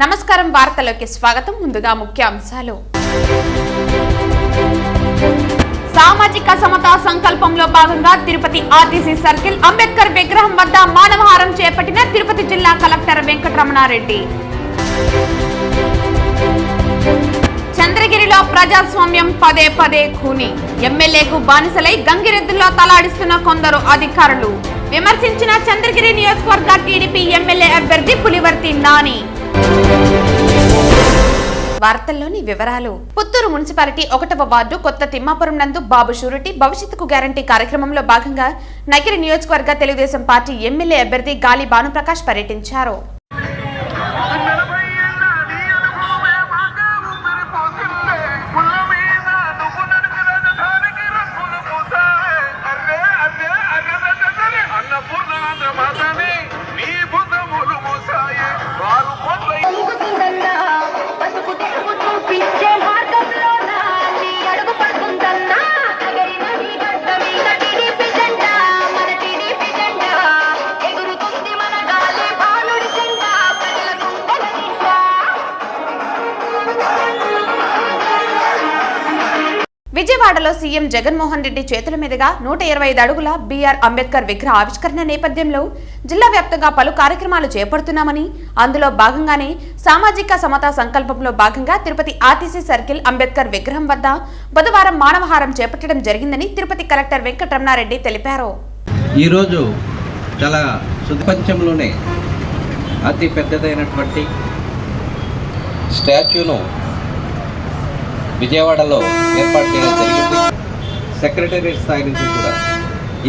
నమస్కారం వార్తలోకి స్వాగతం. ముందుగా ముఖ్యాంశాలు. సామాజిక సమతా సంకల్పంలో భాగంగా తిరుపతి ఆర్టీసీ సర్కిల్ అంబేద్కర్ విగ్రహం వద్ద మానవహారం చేపట్టిన తిరుపతి జిల్లా కలెక్టర్ వెంకటరమణారెడ్డి. చంద్రగిరిలో ప్రజాస్వామ్యం పదే పదే ఖూనీ. ఎమ్మెల్యేకు బానిసలై గంగిరెద్దుల్లో తలాడిస్తున్న కొందరు అధికారులు. విమర్శించిన చంద్రగిరి నియోజకవర్గ టీడీపీ ఎమ్మెల్యే అభ్యర్థి పులివర్తి నాని. వార్తల్లోని వివరాలు. పుత్తూరు మున్సిపాలిటీ 1వ వార్డు కొత్త తిమ్మాపురం నందు బాబు షూరిటీ భవిష్యత్తుకు గ్యారంటీ కార్యక్రమంలో భాగంగా నగిరి నియోజకవర్గ తెలుగుదేశం పార్టీ ఎమ్మెల్యే అభ్యర్థి గాలి భానుప్రకాష్ పర్యటించారు. విజయవాడలో సీఎం జగన్మోహన్ రెడ్డి చేతుల మీదుగా 125 అడుగుల బీఆర్ అంబేద్కర్ విగ్రహ ఆవిష్కరణ నేపథ్యంలో జిల్లా వ్యాప్తంగా పలు కార్యక్రమాలు చేపడుతున్నామని, అందులో భాగంగానే సామాజిక సమతా సంకల్పంలో భాగంగా తిరుపతి ఆర్టీసీ సర్కిల్ అంబేద్కర్ విగ్రహం వద్ద బుధవారం మానవహారం చేపట్టడం జరిగిందని తిరుపతి కలెక్టర్ వెంకటరమణారెడ్డి తెలిపారు. ఈరోజు చాలా ప్రపంచంలోనే అతి పెద్దదైనటువంటి స్టాచ్యూను విజయవాడలో ఏర్పాటు చేయడం జరిగింది. సెక్రటేరియట్ స్థాయి నుంచి కూడా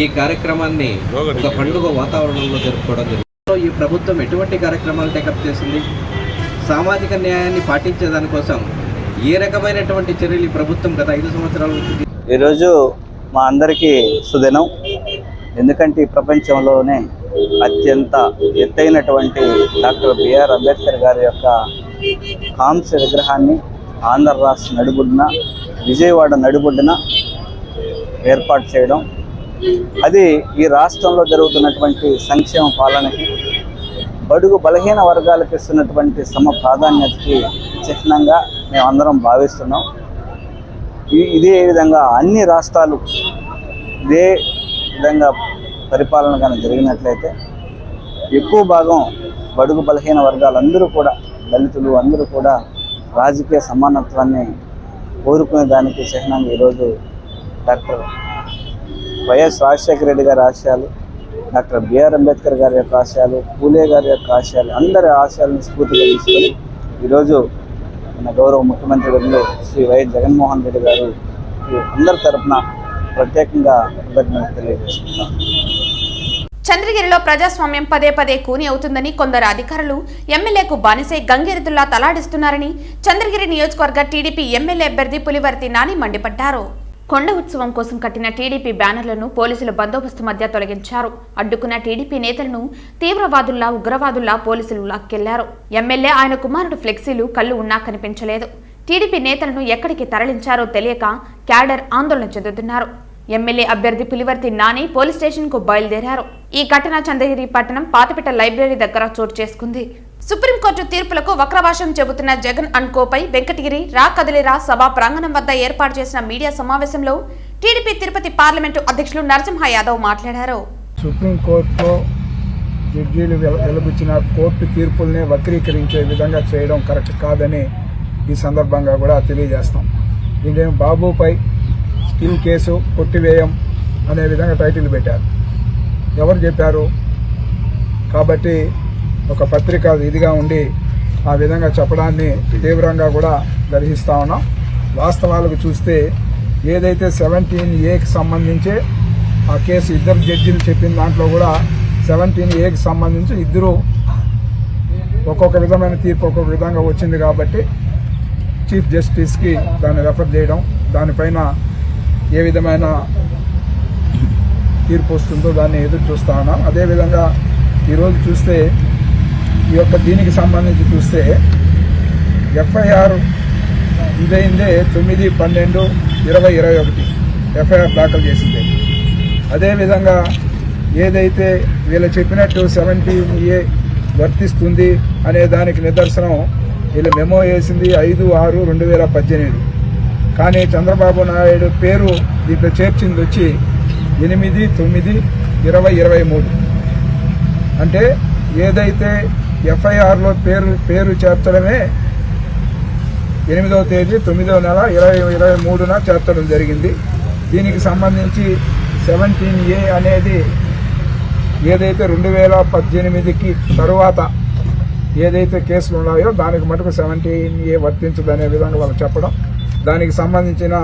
ఈ కార్యక్రమాన్ని ఒక పండుగ వాతావరణంలో జరుపుకోవడం జరిగింది. ఈ ప్రభుత్వం ఎటువంటి కార్యక్రమాలు టేకప్ చేసింది, సామాజిక న్యాయాన్ని పాటించేదానికోసం ఏ రకమైనటువంటి చర్యలు ఈ ప్రభుత్వం గత 5 సంవత్సరాల నుంచి. ఈరోజు మా అందరికీ సుదినం. ఎందుకంటే ఈ ప్రపంచంలోనే అత్యంత ఎత్తైనటువంటి డాక్టర్ బిఆర్ అంబేద్కర్ గారి యొక్క కాంస్య విగ్రహాన్ని ఆంధ్ర రాష్ట్ర నడిబొడ్డున విజయవాడ నడిబొడ్డున ఏర్పాటు చేయడం, అది ఈ రాష్ట్రంలో జరుగుతున్నటువంటి సంక్షేమ పాలనకి, బడుగు బలహీన వర్గాలకు ఇస్తున్నటువంటి సమ ప్రాధాన్యతకి చిహ్నంగా మేమందరం భావిస్తున్నాం. ఇదే విధంగా అన్ని రాష్ట్రాలు ఇదే విధంగా పరిపాలన కానీ జరిగినట్లయితే ఎక్కువ భాగం బడుగు బలహీన వర్గాలందరూ కూడా, దళితులు అందరూ కూడా రాజకీయ సమానత్వాన్ని కోరుకునే దానికి చిహ్నంగా ఈరోజు డాక్టర్ వైఎస్ రాజశేఖర రెడ్డి గారి ఆశయాలు, డాక్టర్ బిఆర్ అంబేద్కర్ గారి యొక్క ఆశయాలు, పూలే గారి యొక్క ఆశయాలు, అందరి ఆశయాలను స్ఫూర్తిగా తీసుకొని ఈరోజు మన గౌరవ ముఖ్యమంత్రి వర్యులు శ్రీ వైఎస్ జగన్మోహన్ రెడ్డి గారు అందరి తరఫున ప్రత్యేకంగా కృతజ్ఞతలు తెలియజేస్తున్నాం. చంద్రగిరిలో ప్రజాస్వామ్యం పదే పదే కూని అవుతుందని కొందరు అధికారులు ఎమ్మెల్యేకు బానిసై గంగిరెద్దుల్లా తలాడిస్తున్నారని చంద్రగిరి నియోజకవర్గ టీడీపీ ఎమ్మెల్యే అభ్యర్థి పులివర్తి నాని మండిపడ్డారు. కొండ ఉత్సవం కోసం కట్టిన టీడీపీ బ్యానర్లను పోలీసులు బందోబస్తు మధ్య తొలగించారు. అడ్డుకున్న టీడీపీ నేతలను తీవ్రవాదుల్లా, ఉగ్రవాదుల్లా పోలీసులు లాక్కెళ్లారు. ఎమ్మెల్యే, ఆయన కుమారుడు ఫ్లెక్సీలు కళ్లు ఉన్నా కనిపించలేదు. టీడీపీ నేతలను ఎక్కడికి తరలించారో తెలియక క్యాడర్ ఆందోళన చెందుతున్నారు. ఎమ్మెల్యే అభ్యర్థి పులివర్తి నాని పోలీస్ స్టేషన్ కు బయలుదేరారు. ఈ ఘటన చంద్రగిరి పట్టణం పాతపేట లైబ్రరీ దగ్గర చోటు చేసుకుంది. సుప్రీంకోర్టు తీర్పులకు వక్రభాషం చెబుతున్న జగన్ అండ్ కోపై వెంకటగిరి రా కదిలిరా సభా ప్రాంగణం వద్ద ఏర్పాటు చేసిన మీడియా సమావేశంలో టీడీపీ తిరుపతి పార్లమెంటు అధ్యక్షులు నరసింహ యాదవ్ మాట్లాడారు. సుప్రీంకోర్టులో జడ్జీలు వెలుబుచ్చిన కోర్టు తీర్పుల్ని వక్రీకరించే విధంగా చేయడం కరెక్ట్ కాదని ఈ సందర్భంగా కూడా తెలియజేస్తాం. ఇదేం బాబుపై స్కిల్ కేసు కొట్టివేయం అనే విధంగా టైటిల్ పెట్టారు. ఎవరు చెప్పారు? కాబట్టి ఒక పత్రిక ఇదిగా ఉండి ఆ విధంగా చెప్పడాన్ని తీవ్రంగా కూడా గర్హిస్తా ఉన్నాం. వాస్తవాలకు చూస్తే ఏదైతే 17A సంబంధించి ఆ కేసు ఇద్దరు జడ్జీలు చెప్పిన దాంట్లో కూడా 17A సంబంధించి ఇద్దరు ఒక్కొక్క విధమైన తీర్పు ఒక్కొక్క విధంగా వచ్చింది. కాబట్టి చీఫ్ జస్టిస్కి దాన్ని రెఫర్ చేయడం, దానిపైన ఏ విధమైన తీర్పు వస్తుందో దాన్ని ఎదురు చూస్తా ఉన్నాం. అదేవిధంగా ఈరోజు చూస్తే ఈ యొక్క దీనికి సంబంధించి చూస్తే ఎఫ్ఐఆర్ ఇదైందే 9/12/2021 ఎఫ్ఐఆర్ దాఖలు చేసింది. అదేవిధంగా ఏదైతే వీళ్ళు చెప్పినట్టు 17A వర్తిస్తుంది అనే దానికి నిదర్శనం వీళ్ళు మెమో వేసింది 5/6/2018. కానీ చంద్రబాబు నాయుడు పేరు దీంట్లో చేర్చింది వచ్చి 8/9/2023. అంటే ఏదైతే ఎఫ్ఐఆర్లో పేరు చేర్చడమే 8వ తేదీ 9వ నెల 2023న చేర్చడం జరిగింది. దీనికి సంబంధించి 17A అనేది ఏదైతే 2018కి తరువాత ఏదైతే కేసులు ఉన్నాయో దానికి మటుకు 17A వర్తించదనే విధంగా వాళ్ళు చెప్పడం, దానికి సంబంధించిన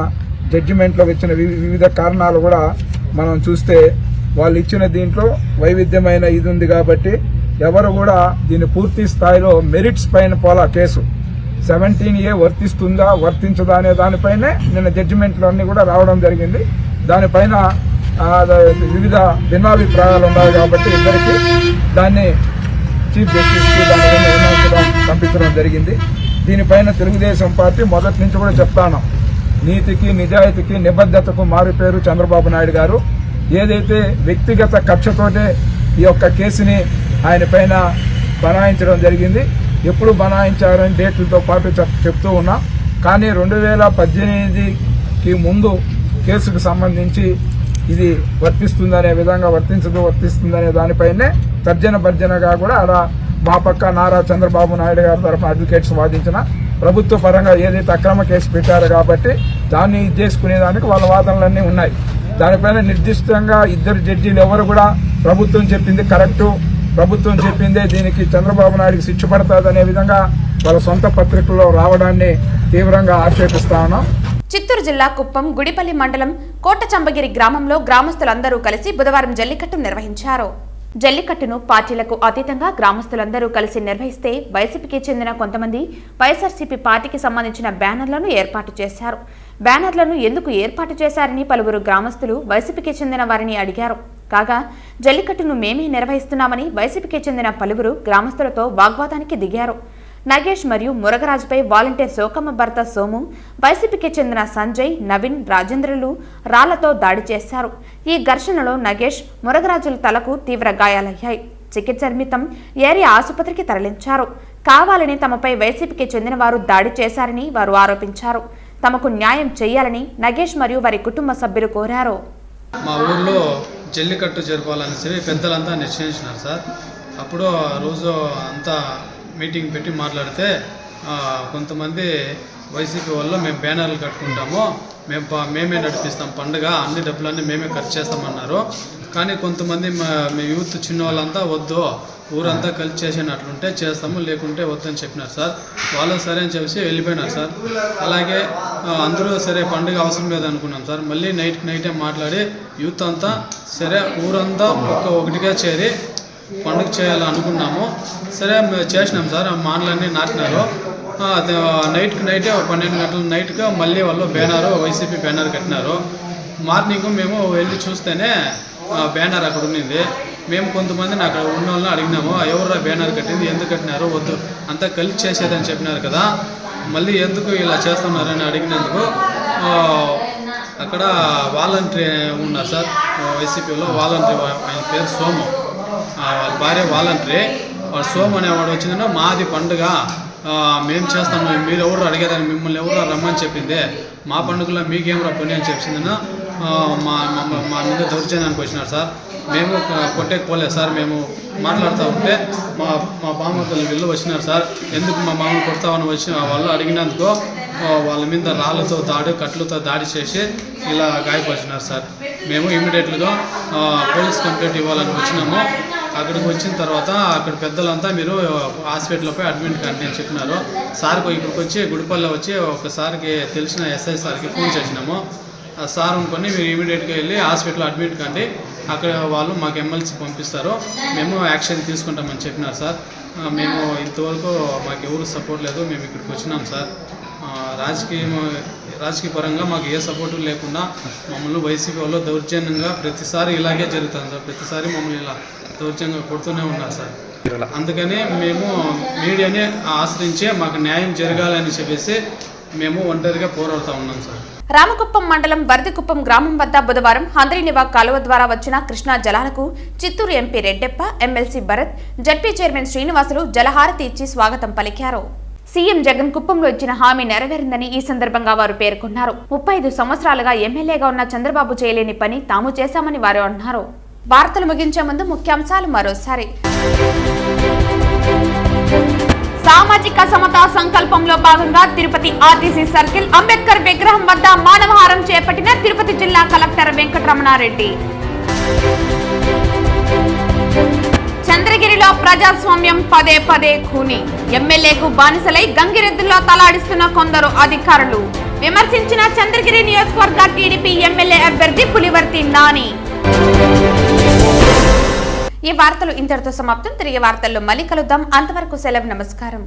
జడ్జిమెంట్లో వచ్చిన వివిధ కారణాలు కూడా మనం చూస్తే వాళ్ళు ఇచ్చిన దీంట్లో వైవిధ్యమైన ఇది ఉంది కాబట్టి ఎవరు కూడా దీన్ని పూర్తి స్థాయిలో మెరిట్స్ పైన పోలా కేసు 17A వర్తిస్తుందా వర్తించదా అనే దానిపైనే నిన్న జడ్జిమెంట్లు అన్నీ కూడా రావడం జరిగింది. దానిపైన వివిధ భిన్నాభిప్రాయాలు ఉన్నాయి కాబట్టి ఇద్దరికి దాన్ని చీఫ్ జస్టిస్కి పంపించడం జరిగింది. దీనిపైన తెలుగుదేశం పార్టీ మొదటి నుంచి కూడా చెప్తాను, నీతికి నిజాయితీకి నిబద్ధతకు మారుపేరు చంద్రబాబు నాయుడు గారు. ఏదైతే వ్యక్తిగత కక్షతోటే ఈ యొక్క కేసుని ఆయన పైన బనాయించడం జరిగింది. ఎప్పుడు బనాయించారని డేట్లతో పాటు చెప్తూ ఉన్నాం. కానీ 2018కి ముందు కేసుకు సంబంధించి ఇది వర్తిస్తుందనే విధంగా వర్తిస్తుందనే దానిపైనే తర్జన భర్జనగా కూడా అలా మా పక్క నారా చంద్రబాబు నాయుడు గారి తరఫున అడ్వకేట్స్ వాదించిన ప్రభుత్వ పరంగా ఏదైతే అక్రమ కేసు పెట్టారో కాబట్టి దాన్ని చేసుకునేదానికి వాళ్ళ వాదనలన్నీ ఉన్నాయి. దానిపైన నిర్దిష్టంగా ఇద్దరు జడ్జీలు ఎవరు కూడా ప్రభుత్వం చెప్పింది కరెక్టు, ప్రభుత్వం చెప్పిందే దీనికి చంద్రబాబు నాయుడికి శిక్ష పడుతుందనే విధంగా వాళ్ళ సొంత పత్రికల్లో రావడాన్ని తీవ్రంగా ఆక్షేపిస్తా ఉన్నాం. చిత్తూరు జిల్లా కుప్పం గుడిపల్లి మండలం కోటచంబగిరి గ్రామంలో గ్రామస్తులందరూ కలిసి బుధవారం జల్లికట్టు నిర్వహించారు. జల్లికట్టును పార్టీలకు అతీతంగా గ్రామస్తులందరూ కలిసి నిర్వహిస్తే వైసీపీకి చెందిన కొంతమంది వైఎస్ఆర్సీపీ పార్టీకి సంబంధించిన బ్యానర్లను ఏర్పాటు చేశారు. బ్యానర్లను ఎందుకు ఏర్పాటు చేశారని పలువురు గ్రామస్తులు వైసీపీకి చెందిన వారిని అడిగారు. కాగా జల్లికట్టును మేమే నిర్వహిస్తున్నామని వైసీపీకి చెందిన పలువురు గ్రామస్తులతో వాగ్వాదానికి దిగారు. నగేష్ మరియు మురగరాజుపై వాలంటీర్ శోకమ్మ భర్త సోము, వైసీపీకి చెందిన సంజయ్, నవీన్, రాజేంద్రలు రాళ్లతో దాడి చేశారు. ఈ ఘర్షణలో నగేష్, మురగరాజుల తలకు తీవ్ర గాయాలయ్యాయి. చికిత్స నిమిత్తం ఏరియా ఆసుపత్రికి తరలించారు. కావాలని తమపై వైసీపీకి చెందిన వారు దాడి చేశారని వారు ఆరోపించారు. తమకు న్యాయం చేయాలని నగేష్ మరియు వారి కుటుంబ సభ్యులు కోరారు. మా ఊర్లో జల్లికట్టు జరపాలని పెద్దలంతా నిశ్చయించినారు సార్. అప్పుడు రోజు అంతా మీటింగ్ పెట్టి మాట్లాడితే కొంతమంది వైసీపీ వాళ్ళు మేము బ్యానర్లు కట్టుకుంటాము, మేమే నడిపిస్తాం పండుగ, అన్ని డబ్బులన్నీ మేమే ఖర్చు చేస్తామన్నారు. కానీ కొంతమంది మీ యూత్ చిన్న వాళ్ళంతా వద్దు, ఊరంతా కలిసి చేసేటట్లుంటే చేస్తాము, లేకుంటే వద్దని చెప్పినారు సార్. వాళ్ళు సరే అని చెప్పి వెళ్ళిపోయినారు సార్. అలాగే అందరూ సరే పండుగ అవసరం లేదనుకున్నాం సార్. మళ్ళీ నైటే మాట్లాడి యూత్ అంతా సరే ఊరంతా ఒకటిగా చేరి పండుగ చేయాలనుకున్నాము. సరే చేసినాం సార్. మాన్లన్నీ నాటినారు. నైట్కి 12 గంటల నైట్గా మళ్ళీ వాళ్ళు వైసీపీ బ్యానర్ కట్టినారు. మార్నింగ్ మేము వెళ్ళి చూస్తేనే బ్యానర్ అక్కడ ఉన్నింది. మేము కొంతమందిని అక్కడ ఉన్న వాళ్ళని అడిగినాము, ఎవరు బ్యానర్ కట్టింది, ఎందుకు కట్టినారు, వద్దు అంతా కలిసి చేసేదని చెప్పినారు కదా, మళ్ళీ ఎందుకు ఇలా చేస్తున్నారని అడిగినందుకు అక్కడ వాలంటరీ ఉన్నారు సార్, వైసీపీలో వాలంటరీ, ఆయన పేరు సోము, వాళ్ళ భార్య వాలంటరీ. వాడు సోము అనేవాడు వచ్చిందనో మాది పండుగ మేము చేస్తాము, మీరు ఎవరు అడిగేదాన్ని, మిమ్మల్ని ఎవరు రమ్మని చెప్పింది, మా పండుగలో మీకేం రా పని అని చెప్పిందనో మా మీద దౌర్జన్యానికి వచ్చినారు సార్. మేము కొట్టేకపోలేదు సార్. మేము మాట్లాడుతూ ఉంటే మా బామ్మతులు వీళ్ళు వచ్చినారు సార్. ఎందుకు మా మామూలు కొడతామని వచ్చిన వాళ్ళు అడిగినందుకు వాళ్ళ మీద రాళ్ళతో కట్లతో దాడి చేసి ఇలా గాయపరిచినారు సార్. మేము ఇమీడియట్గా పోలీస్ కంప్లైంట్ ఇవ్వాలని వచ్చినాము. అక్కడికి వచ్చిన తర్వాత అక్కడ పెద్దలంతా మీరు హాస్పిటల్పై అడ్మిట్ కండి అని చెప్పినారు. సార్కి ఇక్కడికి వచ్చి గుడిపల్లి వచ్చి ఒకసారికి తెలిసిన ఎస్ఐ సార్కి ఫోన్ చేసినాము. ఆ సార్ అనుకొని మీరు ఇమీడియట్గా వెళ్ళి హాస్పిటల్లో అడ్మిట్ కండి, అక్కడ వాళ్ళు మాకు ఎమ్మెల్సీ పంపిస్తారు, మేము యాక్షన్ తీసుకుంటామని చెప్పినారు సార్. మేము ఇంతవరకు మాకు ఎవరు సపోర్ట్ లేదు, మేము ఇక్కడికి వచ్చినాం సార్. రాజకీయ పరంగా మాకు ఏ సపోర్టు లేకుండా మమ్మల్ని వైసీపీ వాళ్ళు దౌర్జన్యంగా ప్రతిసారి ఇలాగే జరుగుతుంది సార్. ప్రతిసారి మమ్మల్ని ఇలా దౌర్జన్యంగా కొడుతూనే ఉన్నారు సార్. అందుకని మేము మీడియాని ఆశ్రయించి మాకు న్యాయం జరగాలని చెప్పేసి మేము ఒంటరిగా పోరాడుతూ ఉన్నాం సార్. రామకుప్పం మండలం వరదికుప్పం గ్రామం వద్ద బుధవారం హంద్రీనివా కాలువ ద్వారా వచ్చిన కృష్ణా జలాలకు Chittoor MP Reddeppa, MLC Bharath, ZP chairman Srinivasulu జలహారతి ఇచ్చి స్వాగతం పలికారు. సీఎం జగన్ కుప్పంలో ఇచ్చిన హామీ నెరవేరిందని ఈ సందర్భంగా వారు పేర్కొన్నారు. 35 సంవత్సరాలుగా ఎమ్మెల్యేగా ఉన్న చంద్రబాబు చేయలేని పని తాము చేశామని వారు అన్నారు. వార్తలు ముగించే ముందు ముఖ్యాంశాలు మరోసారి. సామాజిక సమతా సంకల్పంలో భాగంగా తిరుపతి ఆర్టీసీ సర్కిల్ అంబేద్కర్ విగ్రహం వద్ద మానవహారం చేపట్టిన తిరుపతి జిల్లా కలెక్టర్ వెంకటరమణారెడ్డి. చంద్రగిరిలో ప్రజాస్వామ్యం పదే పదే ఖూనీ, ఎమ్మెల్యేకు బానిసలై గంగిరెద్దుల్లో తలాడిస్తున్న కొందరు అధికారులు. విమర్శించిన చంద్రగిరి నియోజకవర్గ టీడీపీ ఎమ్మెల్యే అభ్యర్థి పులివర్తి నాని. ఈ వార్తలు ఇంతటితో సమాప్తం. తిరిగి వార్తల్లో మళ్ళీ కలుద్దాం. అంతవరకు సెలవు. నమస్కారం.